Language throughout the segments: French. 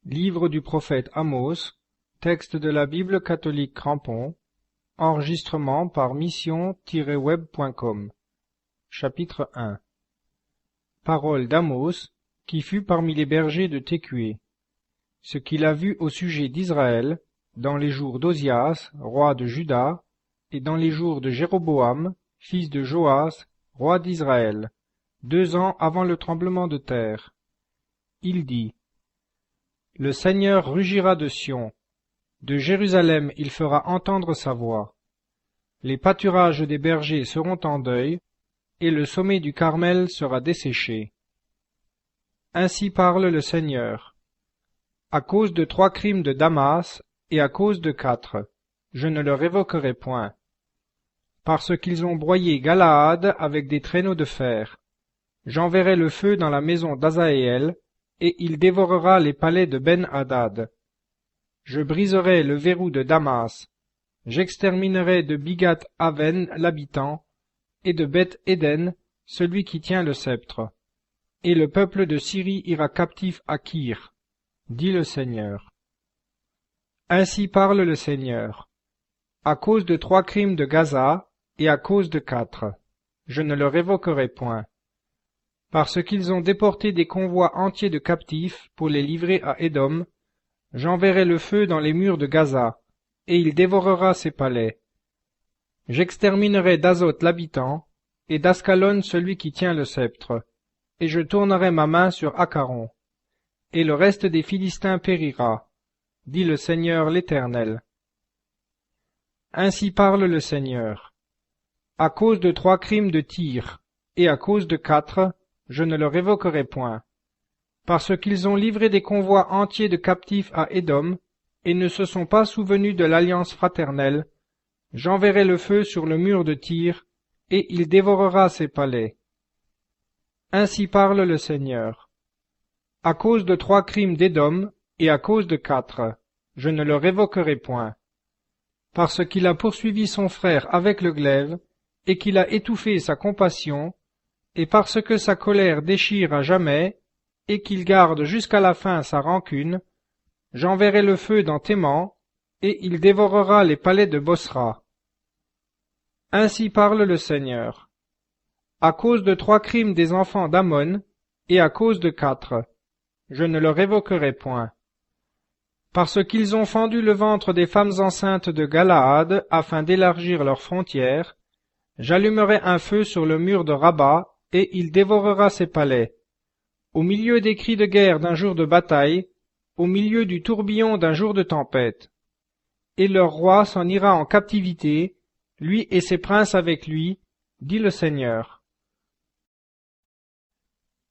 Livre du prophète Amos, texte de la Bible catholique Crampon, enregistrement par mission-web.com. Chapitre 1. Parole d'Amos, qui fut parmi les bergers de Técué. Ce qu'il a vu au sujet d'Israël, dans les jours d'Ozias, roi de Juda, et dans les jours de Jéroboam, fils de Joas, roi d'Israël, 2 ans avant le tremblement de terre. Il dit: Le Seigneur rugira de Sion, de Jérusalem il fera entendre sa voix. Les pâturages des bergers seront en deuil, et le sommet du Carmel sera desséché. Ainsi parle le Seigneur. À cause de 3 crimes de Damas, et à cause de 4, je ne le révoquerai point. Parce qu'ils ont broyé Galaad avec des traîneaux de fer, j'enverrai le feu dans la maison d'Azaéel, et il dévorera les palais de Ben-Hadad. Je briserai le verrou de Damas, j'exterminerai de Bigat-Aven l'habitant, et de Beth-Éden celui qui tient le sceptre. Et le peuple de Syrie ira captif à Kir, dit le Seigneur. Ainsi parle le Seigneur. À cause de 3 crimes de Gaza, et à cause de 4, je ne le révoquerai point. Parce qu'ils ont déporté des convois entiers de captifs pour les livrer à Édom, j'enverrai le feu dans les murs de Gaza, et il dévorera ses palais. J'exterminerai d'Azot l'habitant, et d'Ascalon celui qui tient le sceptre, et je tournerai ma main sur Acaron, et le reste des Philistins périra, dit le Seigneur l'Éternel. Ainsi parle le Seigneur. À cause de 3 crimes de Tyr, et à cause de 4, je ne le révoquerai point. Parce qu'ils ont livré des convois entiers de captifs à Édom, et ne se sont pas souvenus de l'alliance fraternelle, j'enverrai le feu sur le mur de Tyr, et il dévorera ses palais. Ainsi parle le Seigneur. À cause de 3 crimes d'Édom, et à cause de 4, je ne le révoquerai point. Parce qu'il a poursuivi son frère avec le glaive, et qu'il a étouffé sa compassion, et parce que sa colère déchire à jamais, et qu'il garde jusqu'à la fin sa rancune, j'enverrai le feu dans Théman, et il dévorera les palais de Bosra. Ainsi parle le Seigneur. À cause de 3 crimes des enfants d'Ammon, et à cause de 4, je ne le révoquerai point. Parce qu'ils ont fendu le ventre des femmes enceintes de Galaad afin d'élargir leurs frontières, j'allumerai un feu sur le mur de Rabat, et il dévorera ses palais. Au milieu des cris de guerre d'un jour de bataille, au milieu du tourbillon d'un jour de tempête. Et leur roi s'en ira en captivité, lui et ses princes avec lui, dit le Seigneur.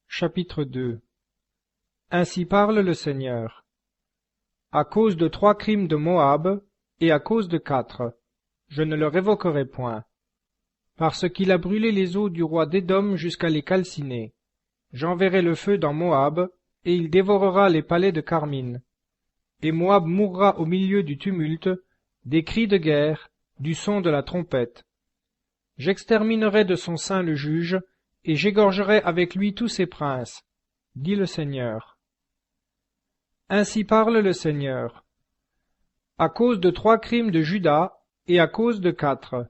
Chapitre 2. Ainsi parle le Seigneur. À cause de 3 crimes de Moab, et à cause de 4, je ne le révoquerai point. Parce qu'il a brûlé les eaux du roi d'Édom jusqu'à les calciner. J'enverrai le feu dans Moab, et il dévorera les palais de Carmine. Et Moab mourra au milieu du tumulte, des cris de guerre, du son de la trompette. J'exterminerai de son sein le juge, et j'égorgerai avec lui tous ses princes, dit le Seigneur. Ainsi parle le Seigneur. À cause de 3 crimes de Juda, et à cause de 4,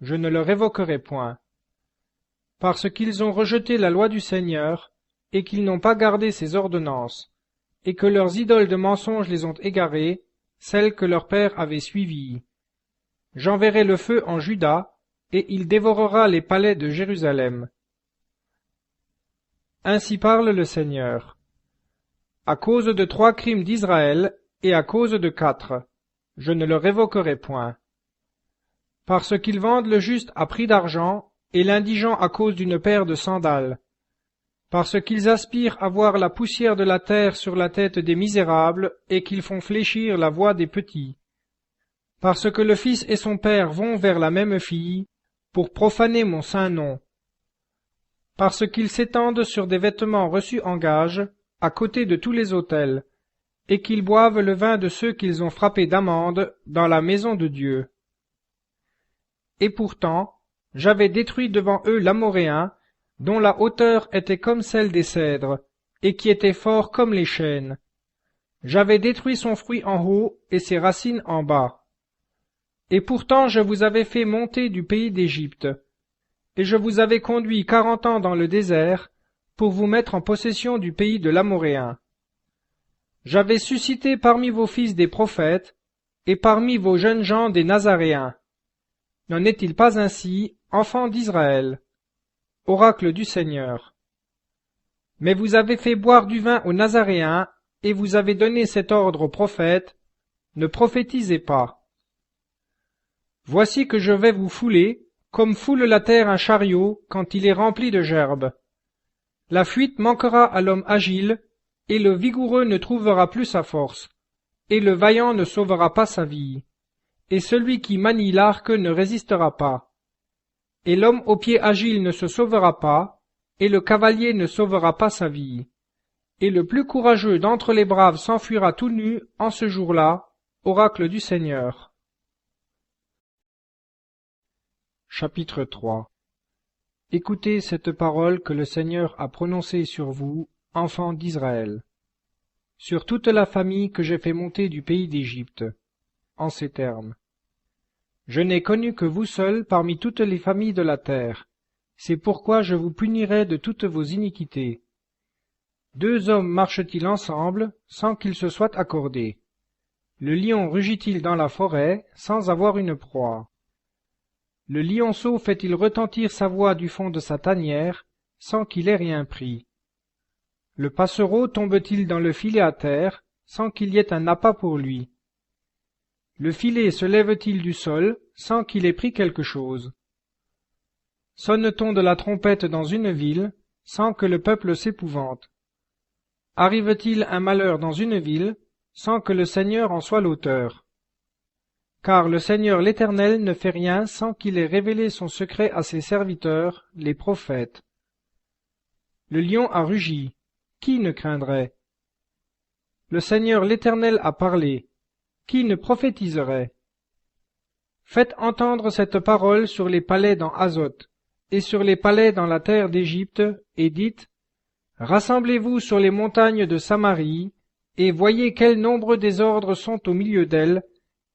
je ne le révoquerai point. Parce qu'ils ont rejeté la loi du Seigneur, et qu'ils n'ont pas gardé ses ordonnances, et que leurs idoles de mensonges les ont égarés, celles que leur père avait suivies. J'enverrai le feu en Juda, et il dévorera les palais de Jérusalem. Ainsi parle le Seigneur. À cause de 3 crimes d'Israël, et à cause de 4, je ne le révoquerai point. Parce qu'ils vendent le juste à prix d'argent, et l'indigent à cause d'une paire de sandales. Parce qu'ils aspirent à voir la poussière de la terre sur la tête des misérables, et qu'ils font fléchir la voix des petits. Parce que le fils et son père vont vers la même fille, pour profaner mon saint nom. Parce qu'ils s'étendent sur des vêtements reçus en gage, à côté de tous les autels, et qu'ils boivent le vin de ceux qu'ils ont frappés d'amende dans la maison de Dieu. Et pourtant, j'avais détruit devant eux l'Amoréen, dont la hauteur était comme celle des cèdres, et qui était fort comme les chênes. J'avais détruit son fruit en haut et ses racines en bas. Et pourtant je vous avais fait monter du pays d'Égypte, et je vous avais conduit 40 ans dans le désert, pour vous mettre en possession du pays de l'Amoréen. J'avais suscité parmi vos fils des prophètes, et parmi vos jeunes gens des Nazaréens. N'en est-il pas ainsi, enfants d'Israël? Oracle du Seigneur. Mais vous avez fait boire du vin aux Nazaréens, et vous avez donné cet ordre aux prophètes, ne prophétisez pas. Voici que je vais vous fouler, comme foule la terre un chariot quand il est rempli de gerbes. La fuite manquera à l'homme agile, et le vigoureux ne trouvera plus sa force, et le vaillant ne sauvera pas sa vie, et celui qui manie l'arc ne résistera pas. Et l'homme au pied agile ne se sauvera pas, et le cavalier ne sauvera pas sa vie. Et le plus courageux d'entre les braves s'enfuira tout nu en ce jour-là, oracle du Seigneur. Chapitre 3. Écoutez cette parole que le Seigneur a prononcée sur vous, enfants d'Israël, sur toute la famille que j'ai fait monter du pays d'Égypte, en ces termes. Je n'ai connu que vous seuls parmi toutes les familles de la terre, c'est pourquoi je vous punirai de toutes vos iniquités. 2 hommes marchent-ils ensemble sans qu'ils se soient accordés? Le lion rugit-il dans la forêt sans avoir une proie? Le lionceau fait-il retentir sa voix du fond de sa tanière sans qu'il ait rien pris? Le passereau tombe-t-il dans le filet à terre sans qu'il y ait un appât pour lui? Le filet se lève-t-il du sol sans qu'il ait pris quelque chose? Sonne-t-on de la trompette dans une ville sans que le peuple s'épouvante? Arrive-t-il un malheur dans une ville sans que le Seigneur en soit l'auteur? Car le Seigneur l'Éternel ne fait rien sans qu'il ait révélé son secret à ses serviteurs, les prophètes. Le lion a rugi, qui ne craindrait? Le Seigneur l'Éternel a parlé, qui ne prophétiserait? Faites entendre cette parole sur les palais dans Azote, et sur les palais dans la terre d'Égypte, et dites, rassemblez-vous sur les montagnes de Samarie, et voyez quels nombreux désordres sont au milieu d'elle,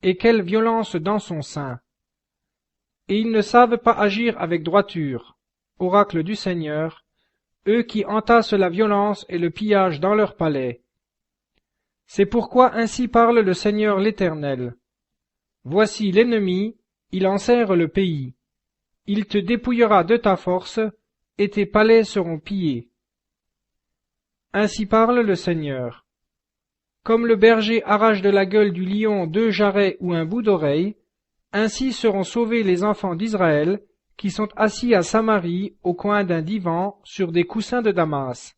et quelle violence dans son sein. Et ils ne savent pas agir avec droiture, oracle du Seigneur, eux qui entassent la violence et le pillage dans leurs palais. C'est pourquoi ainsi parle le Seigneur l'Éternel. Voici l'ennemi, il enserre le pays. Il te dépouillera de ta force, et tes palais seront pillés. Ainsi parle le Seigneur. Comme le berger arrache de la gueule du lion 2 jarrets ou un bout d'oreille, ainsi seront sauvés les enfants d'Israël, qui sont assis à Samarie au coin d'un divan sur des coussins de Damas.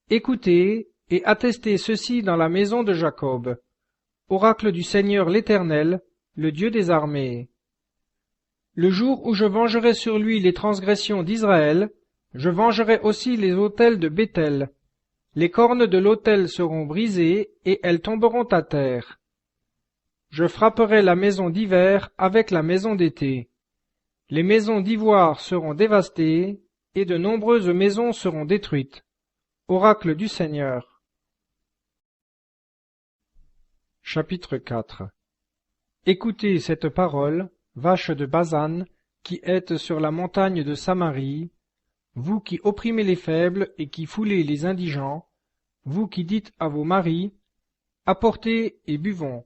Écoutez et attestez ceci dans la maison de Jacob. Oracle du Seigneur l'Éternel, le Dieu des armées. Le jour où je vengerai sur lui les transgressions d'Israël, je vengerai aussi les autels de Béthel. Les cornes de l'autel seront brisées et elles tomberont à terre. Je frapperai la maison d'hiver avec la maison d'été. Les maisons d'ivoire seront dévastées et de nombreuses maisons seront détruites. Oracle du Seigneur. Chapitre 4. Écoutez cette parole, vaches de Basan, qui êtes sur la montagne de Samarie, vous qui opprimez les faibles et qui foulez les indigents, vous qui dites à vos maris, apportez et buvons.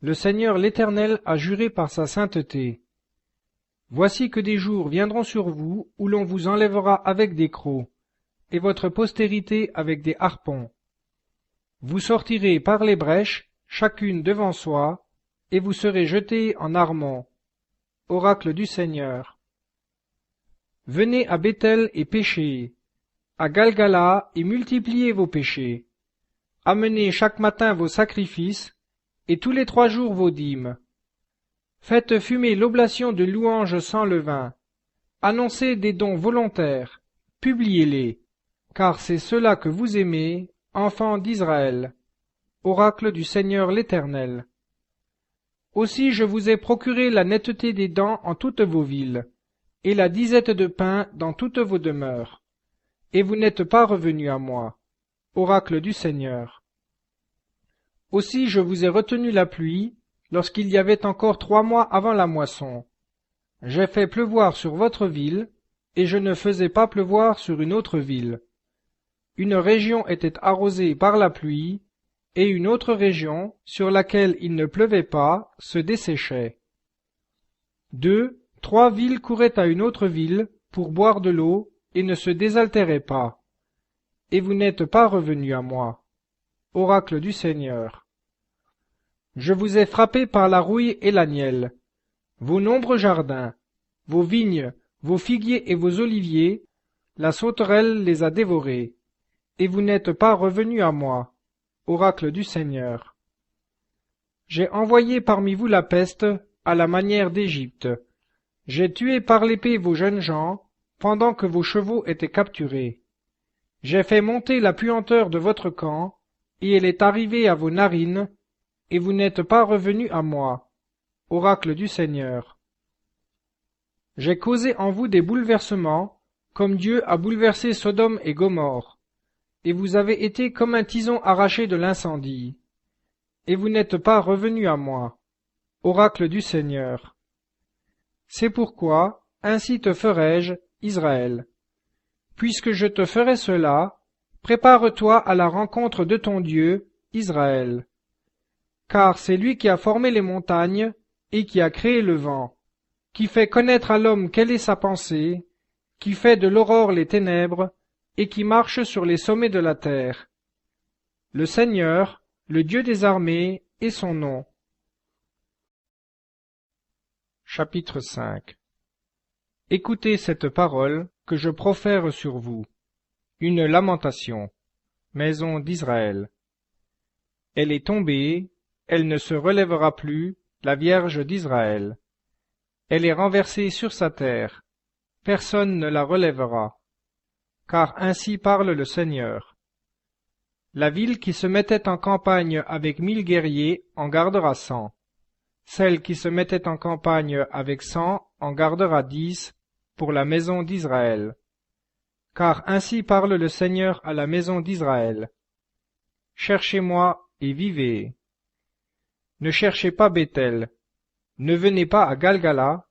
Le Seigneur l'Éternel a juré par sa sainteté. Voici que des jours viendront sur vous où l'on vous enlèvera avec des crocs, et votre postérité avec des harpons. Vous sortirez par les brèches, chacune devant soi, et vous serez jetés en Armon. Oracle du Seigneur. Venez à Béthel et péchez, à Galgala et multipliez vos péchés. Amenez chaque matin vos sacrifices, et tous les 3 jours vos dîmes. Faites fumer l'oblation de louanges sans levain. Annoncez des dons volontaires, publiez-les, car c'est cela que vous aimez, enfants d'Israël. Oracle du Seigneur l'Éternel. Aussi je vous ai procuré la netteté des dents en toutes vos villes, et la disette de pain dans toutes vos demeures. Et vous n'êtes pas revenus à moi. Oracle du Seigneur. Aussi je vous ai retenu la pluie, lorsqu'il y avait encore 3 mois avant la moisson. J'ai fait pleuvoir sur votre ville, et je ne faisais pas pleuvoir sur une autre ville. Une région était arrosée par la pluie, et une autre région, sur laquelle il ne pleuvait pas, se desséchait. 2. 3 villes couraient à une autre ville pour boire de l'eau, et ne se désaltéraient pas. Et vous n'êtes pas revenus à moi. Oracle du Seigneur. Je vous ai frappé par la rouille et la nielle. Vos nombreux jardins, vos vignes, vos figuiers et vos oliviers, la sauterelle les a dévorés. Et vous n'êtes pas revenus à moi. Oracle du Seigneur. J'ai envoyé parmi vous la peste, à la manière d'Égypte. J'ai tué par l'épée vos jeunes gens, pendant que vos chevaux étaient capturés. J'ai fait monter la puanteur de votre camp, et elle est arrivée à vos narines, et vous n'êtes pas revenus à moi. Oracle du Seigneur. J'ai causé en vous des bouleversements, comme Dieu a bouleversé Sodome et Gomorrhe, et vous avez été comme un tison arraché de l'incendie. Et vous n'êtes pas revenus à moi. Oracle du Seigneur. C'est pourquoi, ainsi te ferai-je, Israël. Puisque je te ferai cela, prépare-toi à la rencontre de ton Dieu, Israël. Car c'est lui qui a formé les montagnes et qui a créé le vent, qui fait connaître à l'homme quelle est sa pensée, qui fait de l'aurore les ténèbres et qui marche sur les sommets de la terre. Le Seigneur, le Dieu des armées, est son nom. Chapitre 5. Écoutez cette parole que je profère sur vous. Une lamentation. Maison d'Israël. Elle est tombée, elle ne se relèvera plus, la Vierge d'Israël. Elle est renversée sur sa terre, personne ne la relèvera. Car ainsi parle le Seigneur. La ville qui se mettait en campagne avec 1000 guerriers en gardera 100. Celle qui se mettait en campagne avec 100 en gardera 10 pour la maison d'Israël. Car ainsi parle le Seigneur à la maison d'Israël. Cherchez-moi et vivez. Ne cherchez pas Béthel, ne venez pas à Galgala,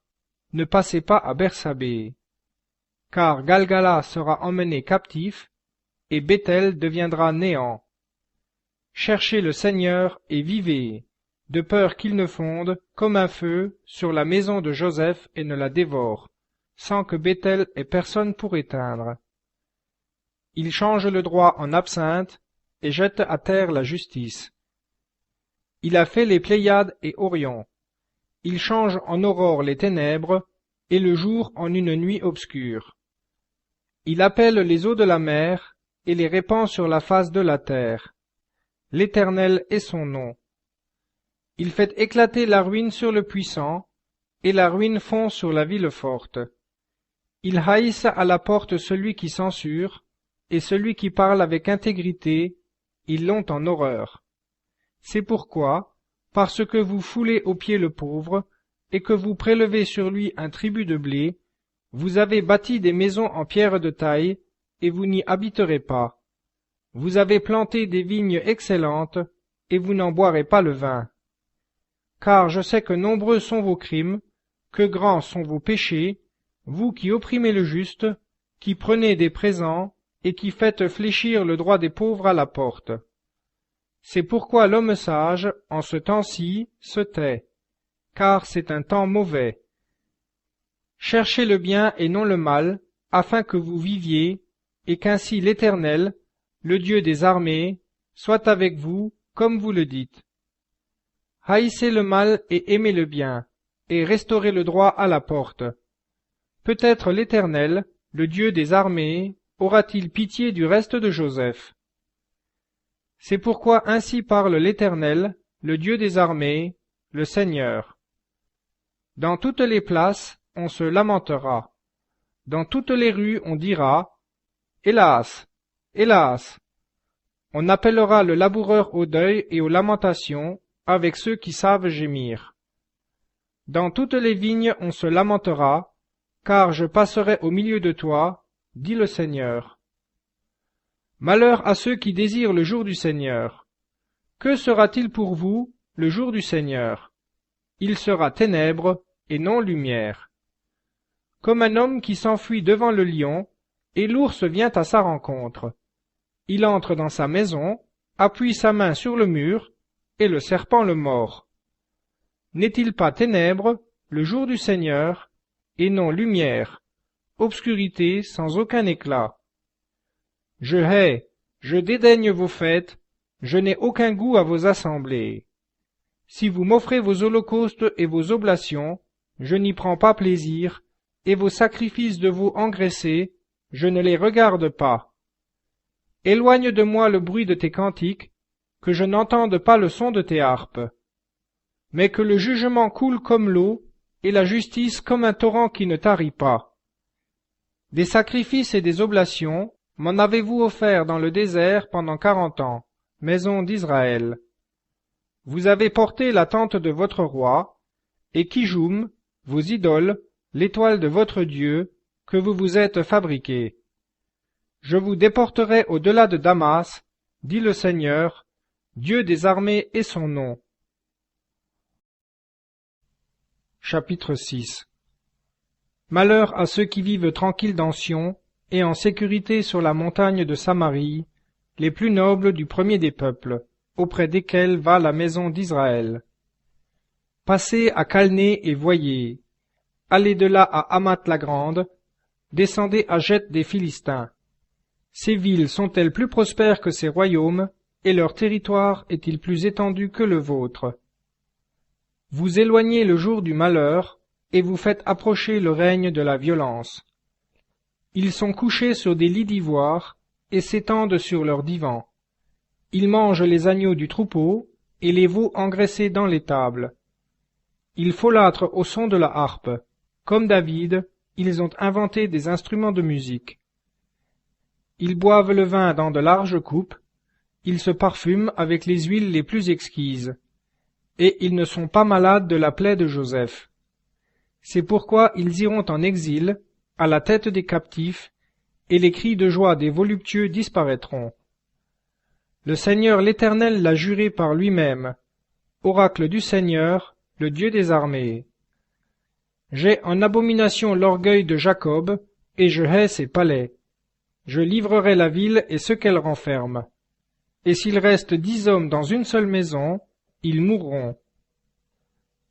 ne passez pas à Bersabée. Car Galgala sera emmené captif, et Béthel deviendra néant. Cherchez le Seigneur et vivez, de peur qu'il ne fonde, comme un feu, sur la maison de Joseph et ne la dévore, sans que Béthel ait personne pour éteindre. Il change le droit en absinthe, et jette à terre la justice. Il a fait les Pléiades et Orion. Il change en aurore les ténèbres, et le jour en une nuit obscure. Il appelle les eaux de la mer, et les répand sur la face de la terre. L'Éternel est son nom. Il fait éclater la ruine sur le puissant, et la ruine fond sur la ville forte. Il haïsse à la porte celui qui censure, et celui qui parle avec intégrité, ils l'ont en horreur. C'est pourquoi, parce que vous foulez aux pieds le pauvre, et que vous prélevez sur lui un tribut de blé, vous avez bâti des maisons en pierre de taille, et vous n'y habiterez pas. Vous avez planté des vignes excellentes, et vous n'en boirez pas le vin. Car je sais que nombreux sont vos crimes, que grands sont vos péchés, vous qui opprimez le juste, qui prenez des présents, et qui faites fléchir le droit des pauvres à la porte. C'est pourquoi l'homme sage, en ce temps-ci, se tait, car c'est un temps mauvais. Cherchez le bien et non le mal, afin que vous viviez, et qu'ainsi l'Éternel, le Dieu des armées, soit avec vous, comme vous le dites. Haïssez le mal et aimez le bien, et restaurez le droit à la porte. Peut-être l'Éternel, le Dieu des armées, aura-t-il pitié du reste de Joseph. C'est pourquoi ainsi parle l'Éternel, le Dieu des armées, le Seigneur. Dans toutes les places, on se lamentera. Dans toutes les rues, on dira, Hélas! Hélas! On appellera le laboureur au deuil et aux lamentations, avec ceux qui savent gémir. Dans toutes les vignes, on se lamentera, car je passerai au milieu de toi, dit le Seigneur. Malheur à ceux qui désirent le jour du Seigneur. Que sera-t-il pour vous le jour du Seigneur? Il sera ténèbres et non lumière. Comme un homme qui s'enfuit devant le lion, et l'ours vient à sa rencontre. Il entre dans sa maison, appuie sa main sur le mur, et le serpent le mord. N'est-il pas ténèbres le jour du Seigneur, et non lumière, obscurité sans aucun éclat? Je hais, je dédaigne vos fêtes, je n'ai aucun goût à vos assemblées. Si vous m'offrez vos holocaustes et vos oblations, je n'y prends pas plaisir, et vos sacrifices de veau engraissés, je ne les regarde pas. Éloigne de moi le bruit de tes cantiques, que je n'entende pas le son de tes harpes. Mais que le jugement coule comme l'eau, et la justice comme un torrent qui ne tarit pas. Des sacrifices et des oblations m'en avez-vous offert dans le désert pendant 40 ans, maison d'Israël. Vous avez porté la tente de votre roi, et Kijum, vos idoles, l'étoile de votre Dieu, que vous vous êtes fabriqué. Je vous déporterai au-delà de Damas, dit le Seigneur, Dieu des armées est son nom. Chapitre 6. Malheur à ceux qui vivent tranquilles dans Sion, et en sécurité sur la montagne de Samarie, les plus nobles du premier des peuples, auprès desquels va la maison d'Israël. Passez à Calné et voyez, allez de là à Hamath la grande, descendez à Geth des Philistins. Ces villes sont-elles plus prospères que ces royaumes, et leur territoire est-il plus étendu que le vôtre? Vous éloignez le jour du malheur, et vous faites approcher le règne de la violence. Ils sont couchés sur des lits d'ivoire, et s'étendent sur leurs divans. Ils mangent les agneaux du troupeau, et les veaux engraissés dans les tables. Ils folâtrent au son de la harpe. Comme David, ils ont inventé des instruments de musique. Ils boivent le vin dans de larges coupes, ils se parfument avec les huiles les plus exquises, et ils ne sont pas malades de la plaie de Joseph. C'est pourquoi ils iront en exil, à la tête des captifs, et les cris de joie des voluptueux disparaîtront. Le Seigneur l'Éternel l'a juré par lui-même, oracle du Seigneur, le Dieu des armées. J'ai en abomination l'orgueil de Jacob, et je hais ses palais. Je livrerai la ville et ce qu'elle renferme. Et s'il reste 10 hommes dans une seule maison, ils mourront.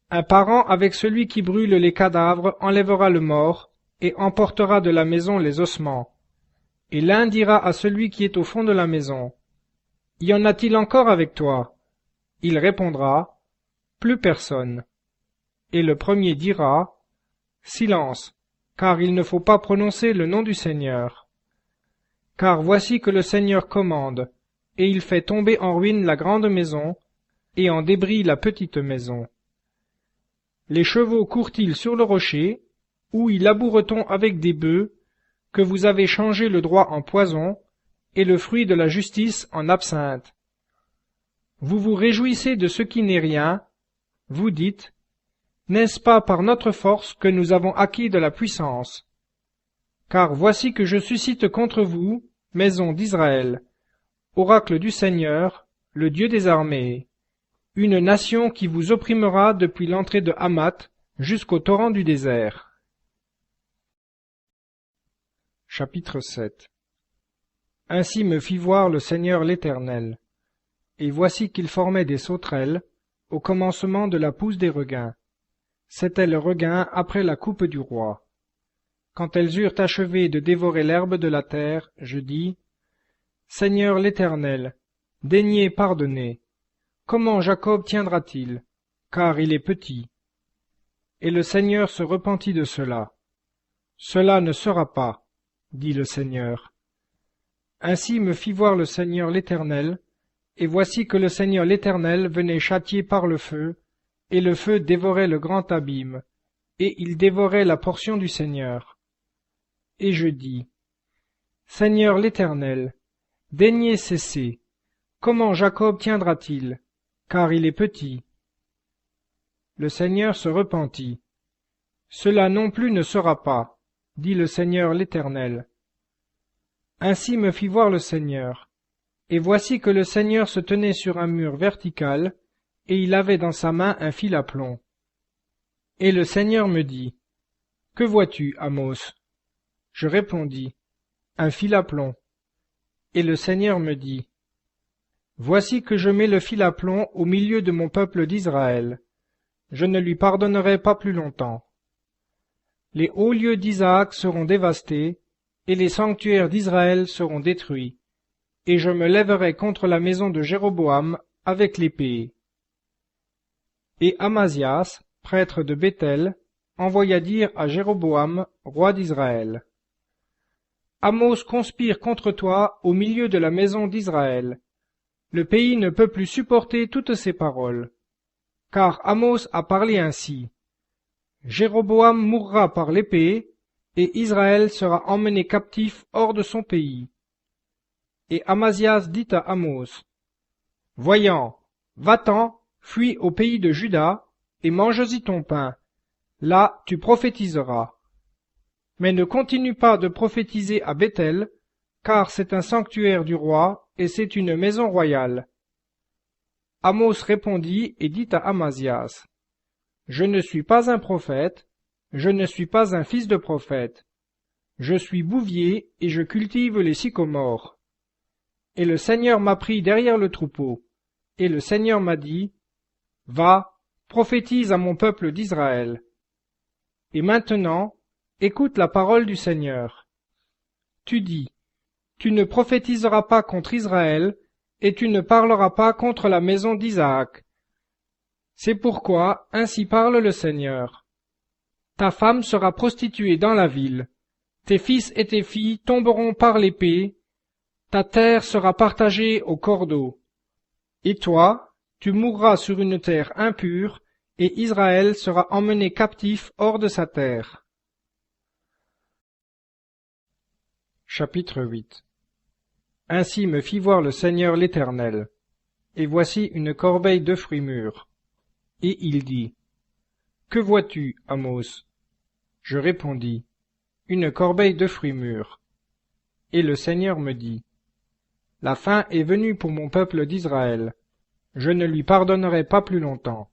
Un parent avec celui qui brûle les cadavres enlèvera le mort, et emportera de la maison les ossements. Et l'un dira à celui qui est au fond de la maison, « Y en a-t-il encore avec toi ?» Il répondra, « Plus personne. » Et le premier dira, « Silence, car il ne faut pas prononcer le nom du Seigneur. Car voici que le Seigneur commande, et il fait tomber en ruine la grande maison, et en débris la petite maison. Les chevaux courent-ils sur le rocher, ou y laboure-t-on avec des bœufs, que vous avez changé le droit en poison, et le fruit de la justice en absinthe? Vous vous réjouissez de ce qui n'est rien, vous dites, n'est-ce pas par notre force que nous avons acquis de la puissance? Car voici que je suscite contre vous, maison d'Israël, oracle du Seigneur, le Dieu des armées, une nation qui vous opprimera depuis l'entrée de Hamath jusqu'au torrent du désert. Chapitre 7. Ainsi me fit voir le Seigneur l'Éternel, et voici qu'il formait des sauterelles au commencement de la pousse des regains. C'était le regain après la coupe du roi. Quand elles eurent achevé de dévorer l'herbe de la terre, je dis, « Seigneur l'Éternel, daignez pardonner. Comment Jacob tiendra-t-il, car il est petit ?» Et le Seigneur se repentit de cela. « Cela ne sera pas, dit le Seigneur. » Ainsi me fit voir le Seigneur l'Éternel, et voici que le Seigneur l'Éternel venait châtier par le feu, et le feu dévorait le grand abîme, et il dévorait la portion du Seigneur. Et je dis, « Seigneur l'Éternel, daignez cesser. Comment Jacob tiendra-t-il, car il est petit? » Le Seigneur se repentit. « Cela non plus ne sera pas, dit le Seigneur l'Éternel. » Ainsi me fit voir le Seigneur. Et voici que le Seigneur se tenait sur un mur vertical, et il avait dans sa main un fil à plomb. Et le Seigneur me dit, « Que vois-tu, Amos ?» Je répondis, « Un fil à plomb. » Et le Seigneur me dit, « Voici que je mets le fil à plomb au milieu de mon peuple d'Israël. Je ne lui pardonnerai pas plus longtemps. Les hauts lieux d'Isaac seront dévastés, et les sanctuaires d'Israël seront détruits, et je me lèverai contre la maison de Jéroboam avec l'épée. » Et Amazias, prêtre de Béthel, envoya dire à Jéroboam, roi d'Israël, « Amos conspire contre toi au milieu de la maison d'Israël. Le pays ne peut plus supporter toutes ces paroles. Car Amos a parlé ainsi. Jéroboam mourra par l'épée, et Israël sera emmené captif hors de son pays. » Et Amazias dit à Amos, « Voyant, va-t'en, fuis au pays de Juda, et mange-y ton pain. Là tu prophétiseras. Mais ne continue pas de prophétiser à Béthel, car c'est un sanctuaire du roi, et c'est une maison royale. » Amos répondit et dit à Amazias, « Je ne suis pas un prophète, je ne suis pas un fils de prophète. Je suis bouvier et je cultive les sycomores. Et le Seigneur m'a pris derrière le troupeau, et le Seigneur m'a dit, « Va, prophétise à mon peuple d'Israël. Et maintenant, écoute la parole du Seigneur. Tu dis, tu ne prophétiseras pas contre Israël, et tu ne parleras pas contre la maison d'Isaac. C'est pourquoi ainsi parle le Seigneur. Ta femme sera prostituée dans la ville, tes fils et tes filles tomberont par l'épée, ta terre sera partagée au cordeau. Et toi, tu mourras sur une terre impure, et Israël sera emmené captif hors de sa terre. » Chapitre 8. Ainsi me fit voir le Seigneur l'Éternel. Et voici une corbeille de fruits mûrs. Et il dit, « Que vois-tu, Amos ?» Je répondis, « Une corbeille de fruits mûrs. » Et le Seigneur me dit, « La fin est venue pour mon peuple d'Israël. Je ne lui pardonnerai pas plus longtemps.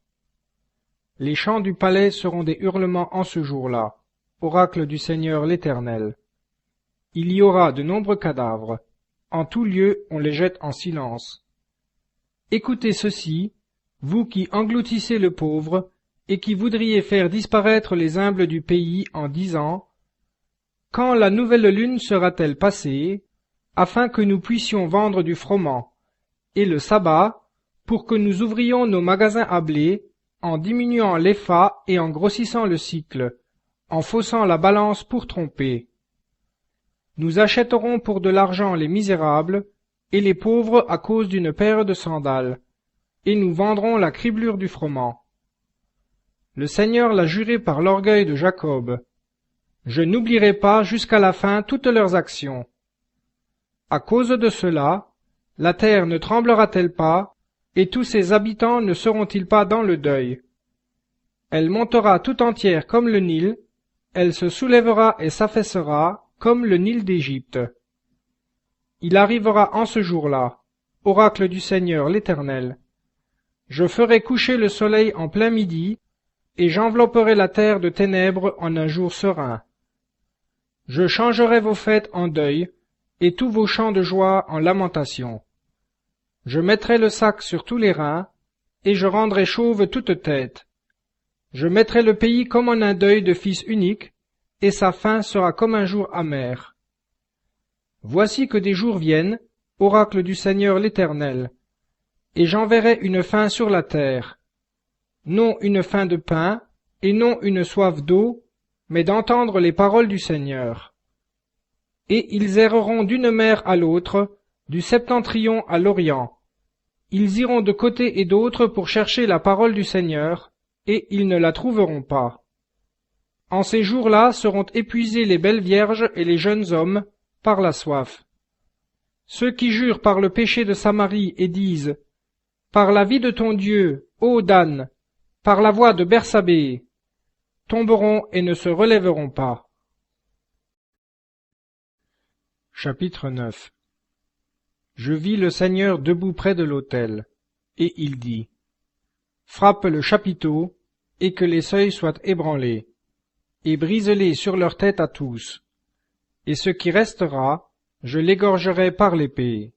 Les chants du palais seront des hurlements en ce jour-là, oracle du Seigneur l'Éternel. Il y aura de nombreux cadavres. En tout lieu, on les jette en silence. Écoutez ceci, vous qui engloutissez le pauvre, et qui voudriez faire disparaître les humbles du pays en disant, « Quand la nouvelle lune sera-t-elle passée, afin que nous puissions vendre du froment, et le sabbat, pour que nous ouvrions nos magasins à blé, en diminuant l'épha et en grossissant le sicle, en faussant la balance pour tromper. Nous achèterons pour de l'argent les misérables, et les pauvres à cause d'une paire de sandales, et nous vendrons la criblure du froment. Le Seigneur l'a juré par l'orgueil de Jacob. Je n'oublierai pas jusqu'à la fin toutes leurs actions. À cause de cela, la terre ne tremblera-t-elle pas, et tous ses habitants ne seront-ils pas dans le deuil? Elle montera tout entière comme le Nil, elle se soulèvera et s'affaissera comme le Nil d'Égypte. Il arrivera en ce jour-là, oracle du Seigneur l'Éternel. Je ferai coucher le soleil en plein midi, et j'envelopperai la terre de ténèbres en un jour serein. Je changerai vos fêtes en deuil, et tous vos chants de joie en lamentation. Je mettrai le sac sur tous les reins, et je rendrai chauve toute tête. Je mettrai le pays comme en un deuil de fils unique, et sa fin sera comme un jour amer. Voici que des jours viennent, oracle du Seigneur l'Éternel, et j'enverrai une faim sur la terre, non une faim de pain, et non une soif d'eau, mais d'entendre les paroles du Seigneur. Et ils erreront d'une mer à l'autre, du septentrion à l'orient. Ils iront de côté et d'autre pour chercher la parole du Seigneur, et ils ne la trouveront pas. En ces jours-là seront épuisés les belles vierges et les jeunes hommes par la soif. Ceux qui jurent par le péché de Samarie et disent « Par la vie de ton Dieu, ô Dan, par la voix de Bersabée », tomberont et ne se relèveront pas. Chapitre 9. je vis le Seigneur debout près de l'autel, et il dit, « Frappe le chapiteau, et que les seuils soient ébranlés, et brise-les sur leur tête à tous. Et ce qui restera, je l'égorgerai par l'épée.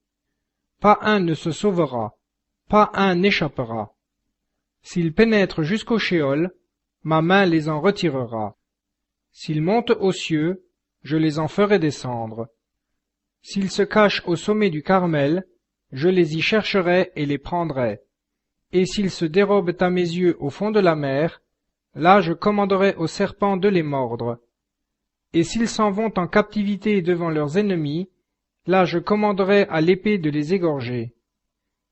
Pas un ne se sauvera, pas un n'échappera. S'ils pénètrent jusqu'au Shéol, ma main les en retirera. S'ils montent aux cieux, je les en ferai descendre. S'ils se cachent au sommet du Carmel, je les y chercherai et les prendrai. Et s'ils se dérobent à mes yeux au fond de la mer, là je commanderai aux serpents de les mordre. Et s'ils s'en vont en captivité devant leurs ennemis, là je commanderai à l'épée de les égorger.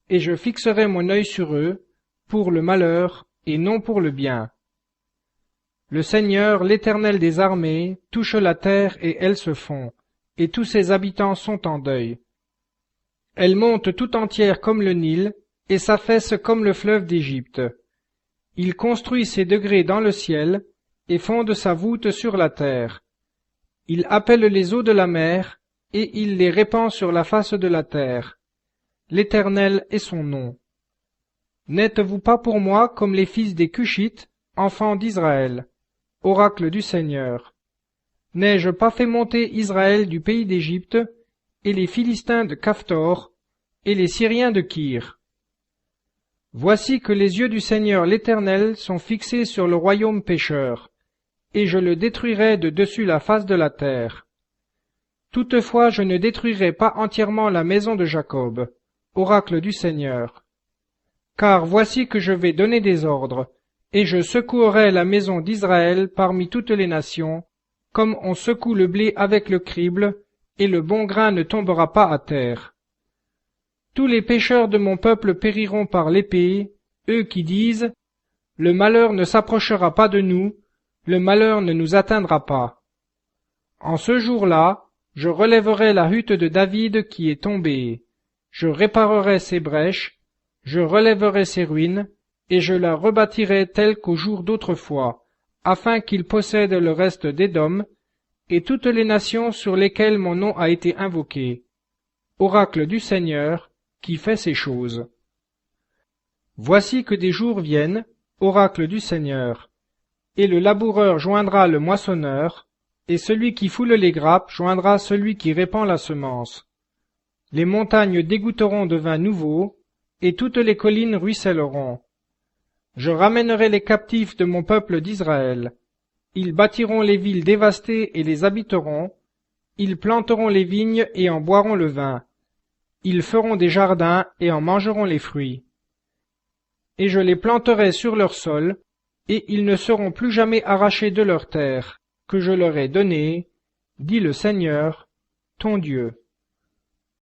Et je fixerai mon œil sur eux, pour le malheur et non pour le bien. Le Seigneur, l'Éternel des armées, touche la terre et elle se fond, et tous ses habitants sont en deuil. Elle monte tout entière comme le Nil, et s'affaisse comme le fleuve d'Égypte. Il construit ses degrés dans le ciel, et fonde sa voûte sur la terre. Il appelle les eaux de la mer, et il les répand sur la face de la terre. L'Éternel est son nom. N'êtes-vous pas pour moi comme les fils des Cushites, enfants d'Israël, oracle du Seigneur? N'ai-je pas fait monter Israël du pays d'Égypte, et les Philistins de Caphtor, et les Syriens de Kyr? Voici que les yeux du Seigneur l'Éternel sont fixés sur le royaume pécheur, et je le détruirai de dessus la face de la terre. Toutefois je ne détruirai pas entièrement la maison de Jacob, oracle du Seigneur. Car voici que je vais donner des ordres, et je secouerai la maison d'Israël parmi toutes les nations, comme on secoue le blé avec le crible, et le bon grain ne tombera pas à terre. Tous les pécheurs de mon peuple périront par l'épée, eux qui disent, « Le malheur ne s'approchera pas de nous, le malheur ne nous atteindra pas. » En ce jour-là, je relèverai la hutte de David qui est tombée, je réparerai ses brèches, je relèverai ses ruines, et je la rebâtirai telle qu'au jour d'autrefois, afin qu'il possède le reste d'Édom, et toutes les nations sur lesquelles mon nom a été invoqué. Oracle du Seigneur, qui fait ces choses. Voici que des jours viennent, oracle du Seigneur, et le laboureur joindra le moissonneur, et celui qui foule les grappes joindra celui qui répand la semence. Les montagnes dégoutteront de vin nouveau, et toutes les collines ruisselleront. Je ramènerai les captifs de mon peuple d'Israël. Ils bâtiront les villes dévastées et les habiteront. Ils planteront les vignes et en boiront le vin. Ils feront des jardins et en mangeront les fruits. Et je les planterai sur leur sol, et ils ne seront plus jamais arrachés de leur terre, que je leur ai donnée, dit le Seigneur, ton Dieu.